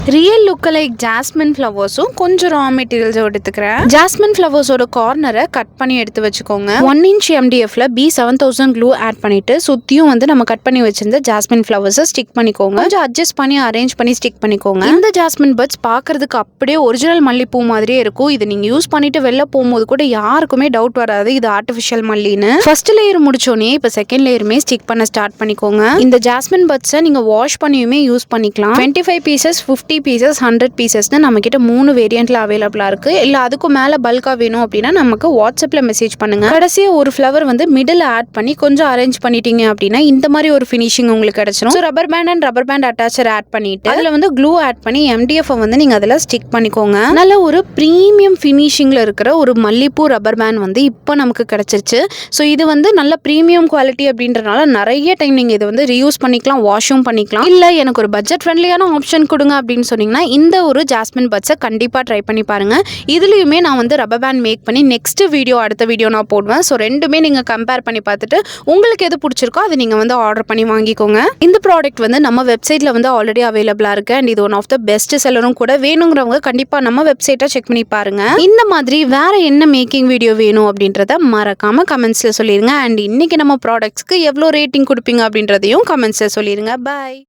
Real look like jasmine ஃப்ளவர்ஸும் கொஞ்சம் ரா மெட்டீரியல்ஸும் எடுத்துக்கிறேன். Jasmine ஃப்ளவர்ஸோட கார்னரை cut பண்ணி எடுத்து வச்சுக்கோங்க. 1 inch MDFல B7000 க்ளூ ஆட் பண்ணிட்டு சுத்தியும் வந்து நம்ம கட் பண்ணி வச்சிருந்த ஜாஸ்மின் ஃப்ளவர்ஸை ஸ்டிக் பண்ணிக்கோங்க. கொஞ்சம் அட்ஜஸ்ட் பண்ணி அரேஞ்ச் பண்ணி ஸ்டிக் பண்ணிக்கோங்க. இந்த ஜாஸ்மின் பட்ஸ் பார்க்கறதுக்கு அப்படியே ஒரிஜினல் மல்லிப்பூ மாதிரியே இருக்கும். இது நீங்க யூஸ் பண்ணிட்டு வெளில போகும்போது கூட யாருக்குமே டவுட் வராது இது ஆர்டிஃபிஷியல் மல்லின்னு. ஃபர்ஸ்ட் லேயர் முடிச்சோடனே இப்போ செகண்ட் லேயருமே ஸ்டிக் பண்ண ஸ்டார்ட் பண்ணிக்கோங்க. இந்த ஜாஸ்மின் பட்ஸை நீங்க வாஷ் பண்ணியுமே யூஸ் பண்ணிக்கலாம். 25 பீசஸ் 50 பீசஸ் 100 பீசஸ்னு நம்ம கிட்ட 3 வேரியன்ட்ல அவைலபிளா இருக்கு. இல்ல அதுக்கு மேல பல்கா வேணும் அப்படின்னா நமக்கு வாட்ஸ்அப்ல மெசேஜ் பண்ணுங்க. கடைசியா ஒரு ஃப்ளவர் வந்து மிடில் ஆட் பண்ணி கொஞ்சம் அரேஞ்ச் பண்ணிட்டீங்க அப்படின்னா இந்த மாதிரி ஒரு ஃபினிஷிங் உங்களுக்கு கிடைச்சிடும். Rubber band and rubber band attacher add பண்ணிட்டு அதுல வந்து க்ளூ ஆட் பண்ணி MDF வந்து நீங்க அதுல ஸ்டிக் பண்ணிக்கோங்க. நல்ல ஒரு பிரீமியம் ஃபினிஷிங்ல இருக்கிற ஒரு மல்லிப்பூ ரப்பர் பேண்ட் வந்து இப்போ நமக்கு கிடைச்சிருச்சு. ஸோ இது வந்து நல்ல பிரீமியம் குவாலிட்டி அப்படின்றனால நிறைய டைம் நீங்க இதை வந்து ரீயூஸ் பண்ணிக்கலாம், வாஷும் பண்ணிக்கலாம். இல்ல எனக்கு ஒரு பட்ஜெட் ஃப்ரெண்ட்லியான ஆப்ஷன் கொடுங்க அப்படின்னு சொன்னீங்கன்னா இந்த ஒரு ஜாஸ்மின் பட்ஸை கண்டிப்பா ட்ரை பண்ணி பாருங்க. இதுலயுமே நான் வந்து ரப்பர் பேண்ட் மேக் பண்ணி நெக்ஸ்ட் வீடியோ அடுத்த வீடியோ நான் போடுவேன். ஸோ ரெண்டுமே நீங்க கம்பேர் பண்ணி பார்த்துட்டு உங்களுக்கு எது பிடிச்சிருக்கோ அதை நீங்க வந்து ஆர்டர் பண்ணி வாங்கிக்கோங்க. இந்த ப்ராடக்ட் வந்து நம்ம வெப்சைட்ல வந்து ஆல்ரெடி அவைலபிளா இருக்கு அண்ட் இது ஒன் ஆஃப் த பெஸ்ட் செல்லரும் கூட. வேணுங்கிறவங்க கண்டிப்பா நம்ம வெப்சைட்டை செக் பண்ணி பாருங்க. இந்த மாதிரி வேற என்ன மேக்கிங் வீடியோ வேணும் அப்படின்றத மறக்காம கமெண்ட்ஸ்ல சொல்லிருங்க. அண்ட் இன்னைக்கு நம்ம ப்ராடக்ட்ஸ்க்கு எவ்வளோ ரேட்டிங் கொடுப்பீங்க அப்படின்றதையும் கமெண்ட்ஸ்ல சொல்லிருங்க. பாய்.